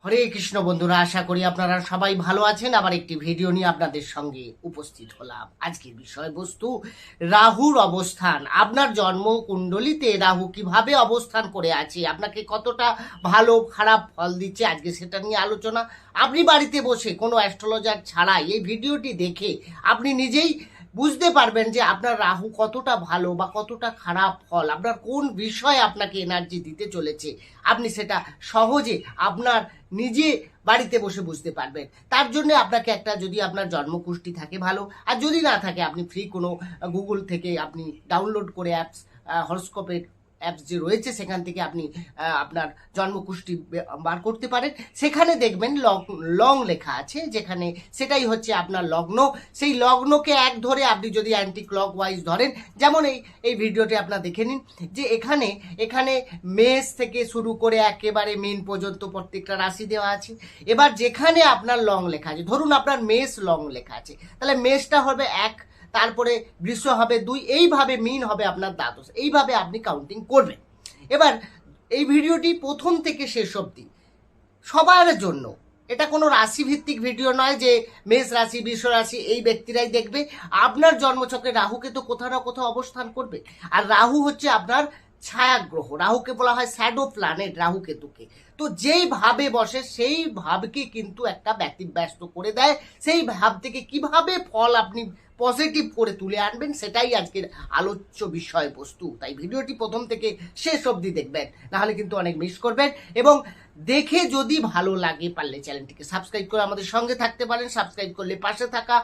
হরে কৃষ্ণ বন্ধুরা, আশা করি আপনারা সবাই ভালো আছেন। আবার একটি ভিডিও নিয়ে আপনাদের সঙ্গে উপস্থিত হলাম। আজকের বিষয়বস্তু রাহুর অবস্থান। আপনার জন্ম কুণ্ডলিতে রাহু কিভাবে অবস্থান করে আছে, আপনাকে কতটা ভালো খারাপ ফল দিচ্ছে, আজকে সেটা নিয়ে আলোচনা। আপনি বাড়িতে বসে কোনো অ্যাস্ট্রোলজার ছাড়াই এই ভিডিওটি দেখে আপনি নিজেই বুঝতে পারবেন যে আপনার রাহু কতটা ভালো বা কতটা খারাপ ফল, আপনার কোন বিষয় আপনাকে এনার্জি দিতে চলেছে, আপনি সেটা সহজে আপনার নিজে বাড়িতে বসে বুঝতে পারবেন। তার জন্য আপনাকে একটা, যদি আপনার জন্মকুষ্টি থাকে ভালো, আর যদি না থাকে আপনি ফ্রি কোনো গুগল থেকে আপনি ডাউনলোড করে অ্যাপস, হরস্কোপের অ্যাপস যে রয়েছে সেখান থেকে আপনি আপনার জন্মকুষ্টি বার করতে পারেন। সেখানে দেখবেন লং লেখা আছে, যেখানে সেটাই হচ্ছে আপনার লগ্ন। সেই লগ্নকে এক ধরে আপনি যদি অ্যান্টি ক্লক ওয়াইজ ধরেন, যেমন এই ভিডিওটি আপনার দেখে নিন, যে এখানে মেষ থেকে শুরু করে একেবারে মিন পর্যন্ত প্রত্যেকটা রাশি দেওয়া আছে। এবার যেখানে আপনার লং লেখা আছে, ধরুন আপনার মেষ লং লেখা আছে, তাহলে মেষটা হবে 1, তারপরে বৃষ হবে 2, এইভাবে মিন হবে আপনার দ্বাদশ, এইভাবে আপনি কাউন্টিং করবেন। এবার এই ভিডিওটি প্রথম থেকে শেষ অবধি সবার জন্য, এটা কোনো রাশি ভিত্তিক ভিডিও নয় যে মেষ রাশি বৃষ রাশি এই ব্যক্তিরাই দেখবে। আপনার জন্মছকে রাহুকে তো কোথাও না কোথাও অবস্থান করবে, আর রাহু হচ্ছে আপনার ছায়া গ্রহ। রাহুকে বলা হয় শ্যাডো প্ল্যানেট, রাহু কেতুকে। তো যেই ভাবে বসে সেই ভাবকে কিন্তু একটা ব্যতিব্যস্ত করে দেয়। সেই ভাব থেকে কিভাবে ফল আপনি পজিটিভ করে তুলে আনবেন, সেটাই আজকের আলোচ্য বিষয়বস্তু। তাই ভিডিওটি প্রথম থেকে শেষ অবধি দেখবেন, নাহলে কিন্তু অনেক মিস করবেন। এবং দেখে যদি ভালো লাগে, পারলে চ্যানেলটিকে সাবস্ক্রাইব করে আমাদের সঙ্গে থাকতে পারেন। সাবস্ক্রাইব করলে পাশে থাকা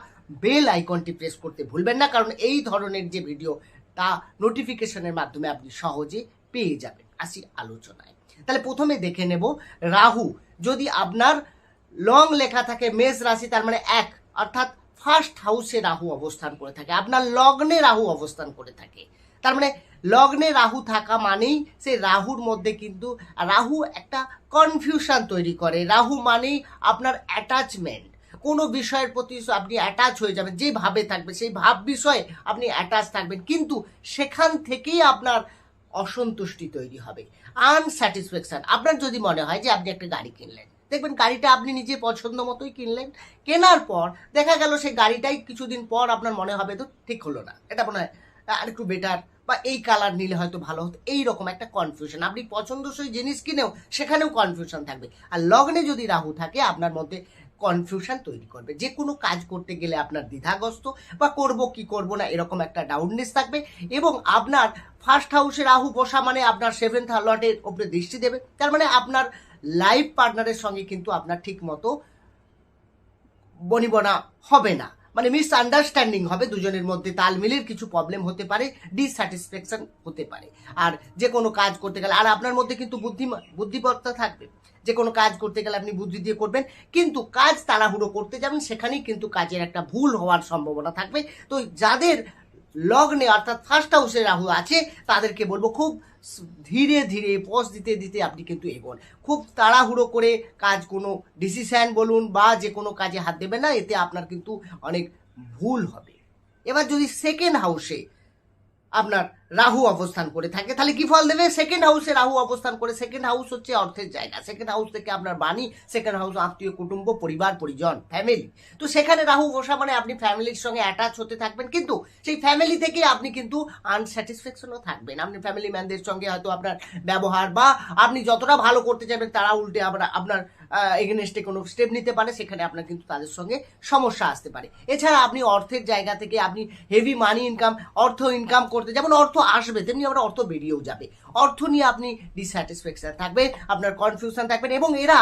বেল আইকনটি প্রেস করতে ভুলবেন না, কারণ এই ধরনের যে ভিডিও তা নোটিফিকেশনের মাধ্যমে আপনি সহজে পেয়ে যাবেন। আসি আলোচনায়। তাহলে প্রথমে দেখে নেব রাহু। যদি আপনার লং লেখা থাকে মেষ রাশি, তার মানে 1, অর্থাৎ ফার্স্ট হাউসে রাহু অবস্থান করে থাকে, আপনার লগ্নে রাহু অবস্থান করে থাকে। তার মানে লগ্নে রাহু থাকা মানেই সেই রাহুর মধ্যে কিন্তু রাহু একটা কনফিউশন তৈরি করে। রাহু মানেই আপনার অ্যাটাচমেন্ট, কোনো বিষয়ের প্রতি আপনি অ্যাটাচ হয়ে যাবেন, যে ভাবে থাকবে সেই ভাব বিষয়ে আপনি অ্যাটাচ থাকবেন, কিন্তু সেখান থেকেই আপনার অসন্তুষ্টি তৈরি হবে, আনস্যাটিসফ্যাকশন। আপনার যদি মনে হয় যে আপনি একটা গাড়ি কিনলেন, দেখবেন গাড়িটা আপনি নিজে পছন্দ মতোই কিনলেন, কেনার পর দেখা গেল সেই গাড়িটাই কিছুদিন পর আপনার মনে হবে তো ঠিক হলো না, এটা মনে হয় আর একটু বেটার, বা এই কালার নিলে হয়তো ভালো হতো, এইরকম একটা কনফিউশন। আপনি পছন্দসই জিনিস কিনেও সেখানেও কনফিউশন থাকবে। আর লগ্নে যদি রাহু থাকে আপনার মধ্যে কনফিউশন তৈরি করবে, যে কোনো কাজ করতে গেলে আপনার দ্বিধাগ্রস্ত, বা করব কি করব না এরকম একটা ডাউননেস থাকবে। এবং আপনার ফার্স্ট হাউসে রাহু বসা মানে আপনার 7th লটের উপরে দৃষ্টি দেবে, তার মানে আপনার লাইফ পার্টনারের সঙ্গে কিন্তু আপনার ঠিক মতো বনিবনা হবে না, মানে মিসআন্ডারস্ট্যান্ডিং হবে, দুজনের মধ্যে তালমিলের কিছু প্রবলেম হতে পারে, ডিস্যাটিসফ্যাকশন হতে পারে। আর যে কোনো কাজ করতে গেলে, আর আপনার মধ্যে কিন্তু বুদ্ধিমত্তা থাকবে, যে কোনো কাজ করতে গেলে আপনি বুদ্ধি দিয়ে করবেন, কিন্তু কাজ তাড়াহুড়ো করতে যাবেন সেখানেই কিন্তু কাজের একটা ভুল হওয়ার সম্ভাবনা থাকবে। তো যাদের লগ্নে অর্থাৎ ফার্স্ট হাউসে রাহু আছে তাদেরকে বলবো খুব ধীরে ধীরে পজ দিতে দিতে আপনি কিন্তু এগোন। খুব তাড়াহুড়ো করে কাজ, কোনো ডিসিশন বলুন বা যে কোনো কাজে হাত দেবেন না, এতে আপনার কিন্তু অনেক ভুল হবে। এবার যদি সেকেন্ড হাউসে আপনার রাহু অবস্থান করে থাকে, তাহলে কি ফল দেবে? সেকেন্ড হাউসে রাহু অবস্থান করে, সেকেন্ড হাউস হচ্ছে অর্থের জায়গা, সেকেন্ড হাউস থেকে আপনার বাণী, সেকেন্ড হাউস আত্মীয় কুটুম্ব পরিবার পরিজন ফ্যামিলি। তো সেখানে রাহু বসা মানে আপনি ফ্যামিলির সঙ্গে অ্যাটাচ হতে থাকবেন, কিন্তু সেই ফ্যামিলি থেকে আপনি কিন্তু আনস্যাটিসফ্যাকশনও থাকবেন। আপনি ফ্যামিলি ম্যানদের সঙ্গে হয়তো আপনার ব্যবহার, বা আপনি যতটা ভালো করতে চাইবেন তারা উল্টে আপনার এগেনস্টে কোনো স্টেপ নিতে পারে, সেখানে আপনার কিন্তু তাদের সঙ্গে সমস্যা আসতে পারে। এছাড়া আপনি অর্থের জায়গা থেকে আপনি হেভি মানি ইনকাম, অর্থ ইনকাম করতে, যেমন অর্থ আসবে তেমনি আবার অর্থ বেরিয়েও যাবে। অর্থ নিয়ে আপনি ডিস্যাটিসফ্যাকশন থাকবে, আপনার কনফিউশন থাকবেন, এবং এরা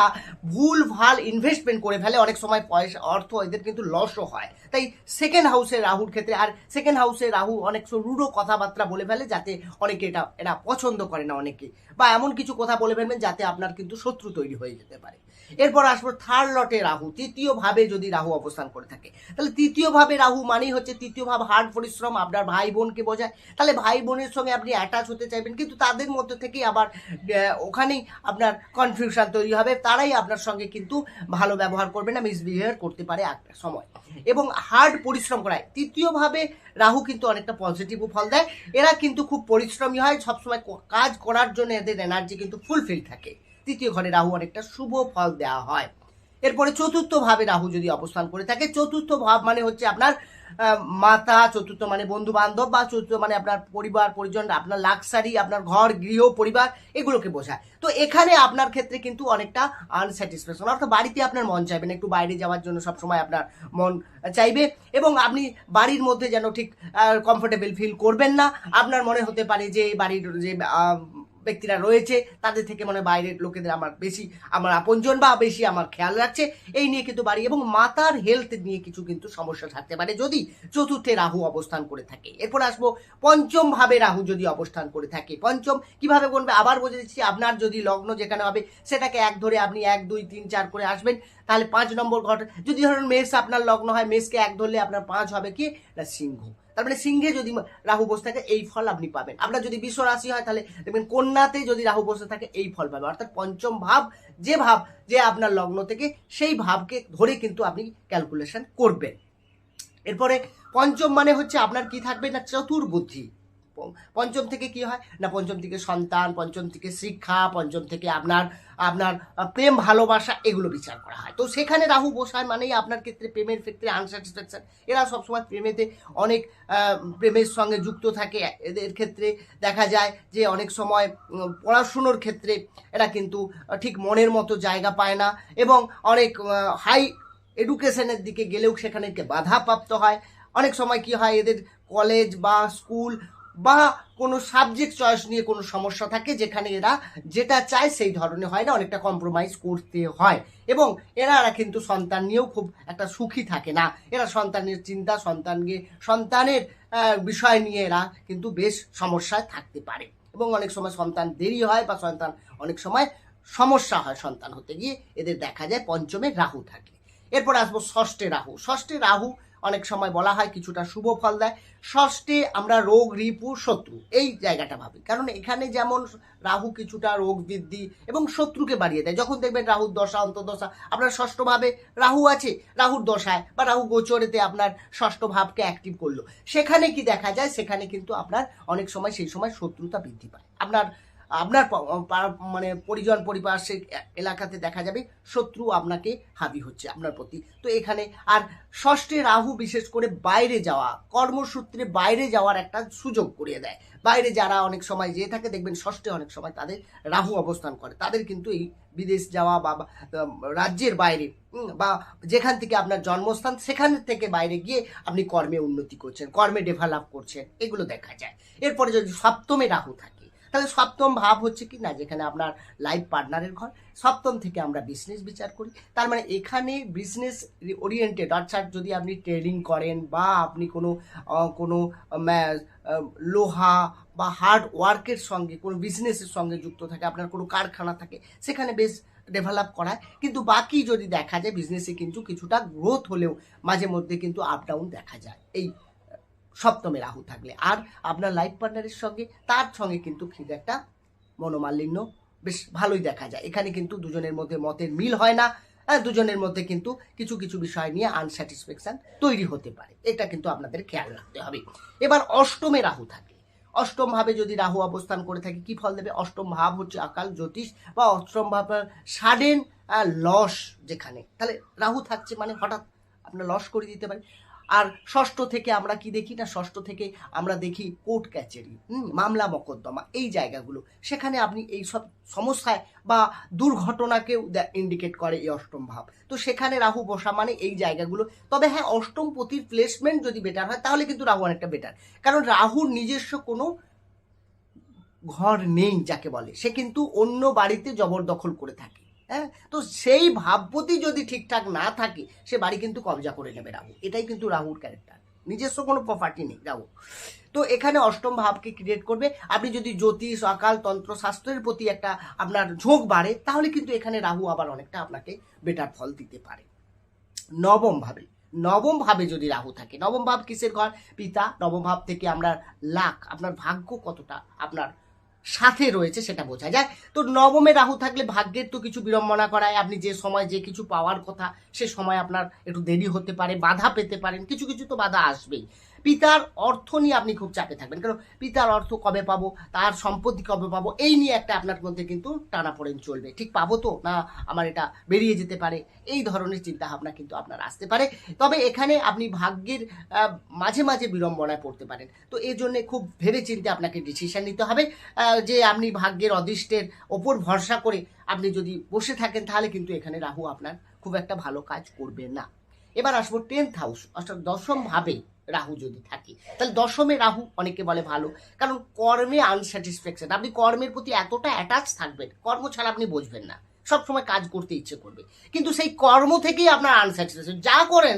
ভুল ভাল ইনভেস্টমেন্ট করে ফেলে, অনেক সময় পয়সা অর্থ এদের কিন্তু লসও হয়। তাই সেকেন্ড হাউসে রাহুর ক্ষেত্রে, আর সেকেন্ড হাউসে রাহু অনেক রূঢ় কথাবার্তা বলে ফেলে, যাতে অনেকে এরা পছন্দ করে না অনেকে, বা এমন কিছু কথা বলে ফেলবেন যাতে আপনার কিন্তু শত্রু তৈরি হয়ে যেতে পারে। এরপর আসবো থার্ড লটে রাহু। তৃতীয় ভাবে যদি রাহু অবস্থান করে থাকে, তাহলে তৃতীয় ভাবে রাহু মানেই হচ্ছে তৃতীয় ভাব হার্ড পরিশ্রম, আপনার ভাই বোনকে বোঝায়। তাহলে ভাই বোনের সঙ্গে আপনি অ্যাটাচ হতে চাইবেন, কিন্তু তাদের মধ্যে থেকেই আবার ওখানেই আপনার কনফিউশন তৈরি হবে, তারাই আপনার সঙ্গে কিন্তু ভালো ব্যবহার করবে না, মিসবিহেভিয়ার করতে পারে একটা সময়। এবং হার্ড পরিশ্রম করায় তৃতীয় ভাবে রাহু কিন্তু অনেকটা পজিটিভও ফল দেয়। এরা কিন্তু খুব পরিশ্রমী হয়, সবসময় কাজ করার জন্য এদের এনার্জি কিন্তু ফুলফিল থাকে। তৃতীয় ঘরে রাহু অনেকটা শুভ ফল দেওয়া হয়। এরপরে চতুর্থ ভাবে রাহু যদি অবস্থান করে থাকে, চতুর্থ ভাব মানে হচ্ছে আপনার মাতা, চতুর্থ মানে বন্ধু বান্ধব, বা চতুর্থ মানে আপনার পরিবার পরিজন, আপনার লাক্সারি, আপনার ঘর গৃহ পরিবার, এগুলোকে বোঝায়। তো এখানে আপনার ক্ষেত্রে কিন্তু অনেকটা আনস্যাটিসফ্যাকশন, অর্থাৎ বাড়িতে আপনার মন চাইবে না, একটু বাইরে যাওয়ার জন্য সবসময় আপনার মন চাইবে, এবং আপনি বাড়ির মধ্যে যেন ঠিক কমফোর্টেবল ফিল করবেন না। আপনার মনে হতে পারে যে বাড়ির যে ব্যক্তিরা রয়েছে তাদের থেকে মানে বাইরের লোকেদের আমার আপনজন বা বেশি আমার খেয়াল রাখছে, এই নিয়ে কিন্তু বাড়ি এবং মাতার হেলথ নিয়ে কিছু কিন্তু সমস্যা থাকতে পারে যদি চতুর্থে রাহু অবস্থান করে থাকে। এরপর আসবো পঞ্চম ভাবে রাহু যদি অবস্থান করে থাকে। পঞ্চম কিভাবে বলবে আবার বলে দিচ্ছি, আপনার যদি লগ্ন যেখানে হবে সেটাকে এক ধরে আপনি 1 2 3 4 করে আসবেন, তাহলে 5 নম্বর ঘর। যদি ধরুন মেষ আপনার লগ্ন হয়, মেষকে এক ধরলে আপনার 5 হবে কি না সিংহ। তার মানে সিংহে যদি রাহু বসে থাকে এই ফল আপনি পাবেন। আপনার যদি বিশ্ব রাশি হয় তাহলে দেখবেন কন্যাতে যদি রাহু বসে থাকে এই ফল পাবেন। অর্থাৎ পঞ্চম ভাব যে আপনার লগ্ন থেকে সেই ভাবকে ধরে কিন্তু আপনি ক্যালকুলেশন করবেন। এরপরে পঞ্চম মানে হচ্ছে আপনার কি থাকবে না চতুর্বুদ্ধি। পঞ্চম থেকে কি হয় না, পঞ্চম থেকে সন্তান, পঞ্চম থেকে শিক্ষা, পঞ্চম থেকে আপনার প্রেম ভালোবাসা, এগুলো বিচার করা হয়। তো সেখানে রাহু বসায় মানেই আপনার ক্ষেত্রে প্রেমের ক্ষেত্রে আনস্যাটিসফ্যাকশন। এরা সবসময় প্রেমেতে অনেক প্রেমের সঙ্গে যুক্ত থাকে। এদের ক্ষেত্রে দেখা যায় যে অনেক সময় পড়াশুনোর ক্ষেত্রে এরা কিন্তু ঠিক মনের মতো জায়গা পায় না, এবং অনেক হাই এডুকেশনের দিকে গেলেও সেখানে বাধাপ্রাপ্ত হয়। অনেক সময় কি হয়, এদের কলেজ বা স্কুল বা কোনো সাবজেক্ট চয়েস নিয়ে কোনো সমস্যা থাকে, যেখানে এরা যেটা চায় সেই ধরনের হয় না, অনেকটা কম্প্রোমাইজ করতে হয়। এবং এরা কিন্তু সন্তান নিয়েও খুব একটা সুখী থাকে না। এরা সন্তানের চিন্তা, সন্তানের বিষয় নিয়ে এরা কিন্তু বেশ সমস্যায় থাকতে পারে, এবং অনেক সময় সন্তান দেরি হয় বা সন্তান অনেক সময় সমস্যা হয় সন্তান হতে গিয়ে। এদের দেখা যায় পঞ্চমে রাহু থাকে। এরপর আসবো ষষ্ঠে রাহু। ষষ্ঠে রাহু অনেক সময় বলা হয় কিছুটা শুভ ফল দেয়। ষষ্ঠে আমরা রোগ, রিপু, শত্রু এই জায়গাটা ভাবি, কারণ এখানে যেমন রাহু কিছুটা রোগ বৃদ্ধি এবং শত্রুকে বাড়িয়ে দেয়। যখন দেখবেন রাহুর দশা অন্তর্দশা আপনার ষষ্ঠ ভাবে রাহু আছে, রাহুর দশায় বা রাহু গোচরেতে আপনার ষষ্ঠ ভাবকে অ্যাক্টিভ করলো, সেখানে কি দেখা যায়, সেখানে কিন্তু আপনার অনেক সময় সেই সময় শত্রুতা বৃদ্ধি পায়। আপনার মানে পরিজন পরিপার্শ্বিক এলাকাতে দেখা যাবে শত্রু আপনাকে হাবি হচ্ছে আপনার প্রতি। তো এখানে আর ষষ্ঠে রাহু বিশেষ করে বাইরে যাওয়া, কর্মসূত্রে বাইরে যাওয়ার একটা সুযোগ করিয়ে দেয়। বাইরে যারা অনেক সময় যেয়ে থাকে দেখবেন ষষ্ঠে অনেক সময় তাদের রাহু অবস্থান করে, তাদের কিন্তু এই বিদেশ যাওয়া বা রাজ্যের বাইরে বা যেখান থেকে আপনার জন্মস্থান সেখান থেকে বাইরে গিয়ে আপনি কর্মে উন্নতি করছেন, কর্মে ডেভেলপ করছেন, এগুলো দেখা যায়। এরপরে যদি সপ্তমে রাহু থাকে, তাহলে সপ্তম ভাব হচ্ছে কি না যেখানে আপনার লাইফ পার্টনারের ঘর, সপ্তম থেকে আমরা বিজনেস বিচার করি। তার মানে এখানে বিজনেস ওরিয়েন্টেড, অর্থাৎ যদি আপনি ট্রেডিং করেন বা আপনি কোনো লোহা বা হার্ড ওয়ার্কের সঙ্গে কোনো বিজনেসের সঙ্গে যুক্ত থাকে, আপনার কোনো কারখানা থাকে, সেখানে বেশ ডেভেলপ করায়। কিন্তু বাকি যদি দেখা যায় বিজনেসে কিন্তু কিছুটা গ্রোথ হলেও মাঝে মধ্যে কিন্তু আপ ডাউন দেখা যায় এই সপ্তমে রাহু থাকলে। আর আপনার লাইফ পার্টনারের সঙ্গে তার সঙ্গে কিন্তু খুব একটা মনোমালিন্য বেশ ভালোই দেখা যায়। এখানে কিন্তু দুজনের মধ্যে মতের মিল হয় না, দুজনের মধ্যে কিন্তু কিছু কিছু বিষয় নিয়ে আনস্যাটিসফ্যাকশন তৈরি হতে পারে, এটা কিন্তু আপনাদের খেয়াল রাখতে হবে। এবার অষ্টমে রাহু থাকে। অষ্টম ভাবে যদি রাহু অবস্থান করে থাকে কি ফল দেবে? অষ্টম ভাব হচ্ছে আকাল জ্যোতিষ বা অষ্টম ভাব সাডেন লস, যেখানে তাহলে রাহু থাকছে মানে হঠাৎ আপনার লস করে দিতে পারে। আর ষষ্ঠ থেকে আমরা কি দেখি না, ষষ্ঠ থেকে আমরা দেখি কোর্ট ক্যাচারি, মামলা মকদ্দমা, এই জায়গাগুলো, সেখানে আপনি এই সব সমস্যায় বা দুর্ঘটনাকেও ইন্ডিকেট করে এই অষ্টম ভাব। তো সেখানে রাহু বসা মানে এই জায়গাগুলো। তবে হ্যাঁ, অষ্টম পতির প্লেসমেন্ট যদি বেটার হয় তাহলে কিন্তু রাহু অনেকটা বেটার, কারণ রাহুর নিজস্ব কোনো ঘর নেই যাকে বলে, সে কিন্তু অন্য বাড়িতে জবরদখল করে থাকে। হ্যাঁ, তো সেই ভাবপতি যদি ঠিকঠাক না থাকে সে বাড়ি কিন্তু কবজা করে নেবে রাহু। এটাই কিন্তু রাহুর ক্যারেক্টার, নিজস্ব কোনো প্রপার্টি নেই রাহু। তো এখানে অষ্টম ভাবকে ক্রিয়েট করবে। আপনি যদি জ্যোতিষ, অকাল, তন্ত্র, শাস্ত্রের প্রতি একটা আপনার ঝোঁক বাড়ে তাহলে কিন্তু এখানে রাহু আবার অনেকটা আপনাকে বেটার ফল দিতে পারে। নবম ভাবে যদি রাহু থাকে, নবম ভাব কিসের ঘর? পিতা। নবম ভাব থেকে আমরা লাক, আপনার ভাগ্য কতটা আপনার সাথে রয়েছে সেটা বোঝা যায়। তো নবমে রাহু থাকলে ভাগ্যের তো কিছু বিড়ম্বনা করায়। আপনি যে সময় যে কিছু পাওয়ার কথা সে সময় আপনার একটু দেরি হতে পারে, বাধা পেতে পারেন, কিছু কিছু তো বাধা আসবেই। পিতার অর্থ নিয়ে আপনি খুব চাপে থাকবেন, কারণ পিতার অর্থ কবে পাবো, তার সম্পত্তি কবে পাবো, এই নিয়ে একটা আপনার মধ্যে কিন্তু টানাপোড়েন চলবে। ঠিক পাবো তো না আমার এটা বেরিয়ে যেতে পারে, এই ধরনের চিন্তা ভাবনা কিন্তু আপনার আসতে পারে। তবে এখানে আপনি ভাগ্যের মাঝে মাঝে বিড়ম্বনায় পড়তে পারেন। তো এই জন্যে খুব ভেবেচিন্তে আপনাকে ডিসিশন নিতে হবে যে আপনি ভাগ্যের অদৃষ্টের ওপর ভরসা করে আপনি যদি বসে থাকেন, তাহলে কিন্তু এখানে রাহু আপনার খুব একটা ভালো কাজ করবে না। এবার আসবো 10th হাউস, অর্থাৎ দশম ভাবে রাহু যদি থাকে, তাহলে দশমে রাহু অনেকে বলে ভালো, কারণ কর্মে আনস্যাটিসফ্যাকশন, আপনি কর্মের প্রতি এতটা অ্যাটাচ থাকবেন, কর্ম ছাড়া আপনি বুঝবেন না, সবসময় কাজ করতে ইচ্ছে করবে, কিন্তু সেই কর্ম থেকেই আপনার আনস্যাটিসফ্যাকশন, যা করেন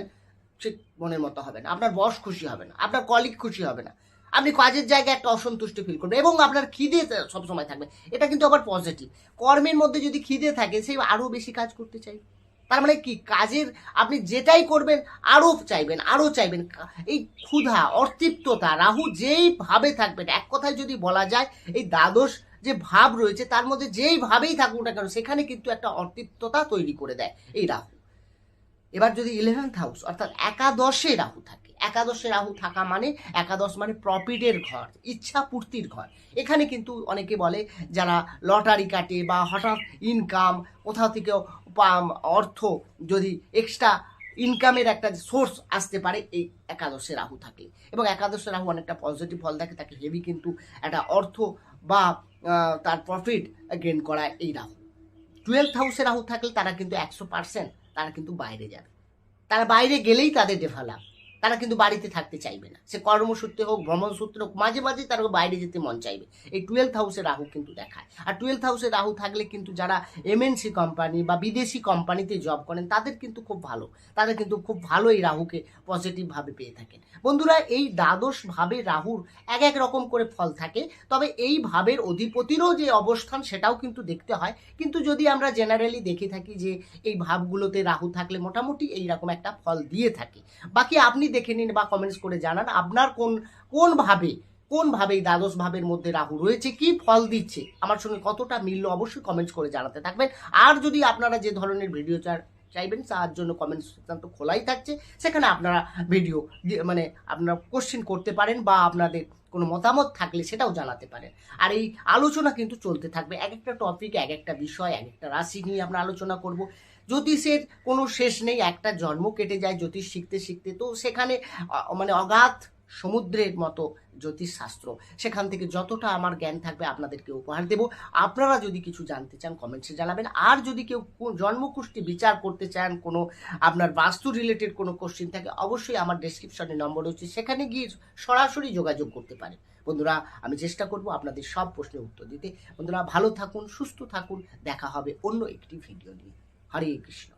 সে মনের মতো হবে না, আপনার বস খুশি হবে না, আপনার কলিগ খুশি হবে না, আপনি কাজের জায়গায় একটা অসন্তুষ্টি ফিল করবেন এবং আপনার খিদে সবসময় থাকবে। এটা কিন্তু আবার পজিটিভ, কর্মের মধ্যে যদি খিদে থাকে সে আরও বেশি কাজ করতে চাই, তার মানে কি কাজের আপনি যেটাই করবেন আরও চাইবেন, আরও চাইবেন। এই ক্ষুধা অতৃপ্ততা রাহু যেই ভাবে থাকবেন, এক কথায় যদি বলা যায় এই দ্বাদশ যে ভাব রয়েছে তার মধ্যে যেই ভাবেই থাকুক না কেন সেখানে কিন্তু একটা অতৃপ্ততা তৈরি করে দেয় এই রাহু। এবার যদি 11th হাউস অর্থাৎ একাদশে রাহু থাকে, একাদশে রাহু থাকা মানে একাদশ মানে প্রফিটের ঘর, ইচ্ছা পূর্তির ঘর। এখানে কিন্তু অনেকে বলে যারা লটারি কাটে বা হঠাৎ ইনকাম কোথাও থেকে অর্থ যদি এক্সট্রা ইনকামের একটা সোর্স আসতে পারে এই একাদশে রাহু থাকলে, এবং একাদশে রাহু অনেকটা পজিটিভ ফল থাকে, তাকে হেভি কিন্তু একটা অর্থ বা তার প্রফিট গেইন করায় এই রাহু। 12th হাউসে রাহু থাকলে তারা কিন্তু 100% তারা কিন্তু বাইরে যাবে, তারা বাইরে গেলেই তাদের ডেভেলপ, তারা কিন্তু বাড়িতে থাকতে চাইবে না, সে কর্মসূত্রে হোক ভ্রমণ সূত্রে হোক মাঝে মাঝে তারা বাইরে যেতে মন চাইবে। এই 12th হাউসে রাহু কিন্তু দেখায়। আর 12th হাউসে রাহু থাকলে কিন্তু যারা এমএনসি কোম্পানি বা বিদেশি কোম্পানিতে জব করেন তাদের কিন্তু খুব ভালো, তাদের কিন্তু খুব ভালো এই রাহুকে পজিটিভভাবে পেয়ে থাকেন। বন্ধুরা এই দ্বাদশ ভাবে রাহুর এক এক রকম করে ফল থাকে, তবে এই ভাবের অধিপতিরও যে অবস্থান সেটাও কিন্তু দেখতে হয়, কিন্তু যদি আমরা জেনারেলি দেখে থাকি যে এই ভাবগুলোতে রাহু থাকলে মোটামুটি এইরকম একটা ফল দিয়ে থাকে। বাকি আপনি দেখে নিন বা কমেন্টস করে জানান আপনার কোন ভাবে এই দ্বাদশ ভাবের মধ্যে রাহু রয়েছে, কি ফল দিচ্ছে, আমার সঙ্গে কতটা মিলল অবশ্যই কমেন্টস করে জানাতে থাকবেন। আর যদি আপনারা যে ধরনের ভিডিও চাইবেন তার জন্য কমেন্টস সেকশন তো খোলাই থাকছে, সেখানে আপনারা ভিডিও মানে আপনারা কোশ্চেন করতে পারেন বা আপনাদের কোনো মতামত থাকলে সেটাও জানাতে পারেন। আর এই আলোচনা কিন্তু চলতে থাকবে, এক একটা টপিক এক একটা বিষয় এক একটা রাশি নিয়ে আমরা আলোচনা করব। জ্যোতিষের কোনো শেষ নেই, একটা জন্ম কেটে যায় জ্যোতিষ শিখতে শিখতে, তো সেখানে মানে অগাধ সমুদ্রের মতো জ্যোতিষ শাস্ত্র, সেখান থেকে যতটা আমার জ্ঞান থাকবে আপনাদেরকে উপহার দেব। আপনারা যদি কিছু জানতে চান কমেন্টসে জানাবেন, আর যদি কেউ জন্মকুষ্টি বিচার করতে চান, কোনো আপনার বাস্তু রিলেটেড কোনো কোশ্চেন থাকে অবশ্যই আমার ডেসক্রিপশনে নম্বর রয়েছে, সেখানে গিয়ে সরাসরি যোগাযোগ করতে পারেন। বন্ধুরা আমি চেষ্টা করব আপনাদের সব প্রশ্নের উত্তর দিতে। বন্ধুরা ভালো থাকুন, সুস্থ থাকুন, দেখা হবে অন্য একটি ভিডিও নিয়ে। হরে কৃষ্ণ।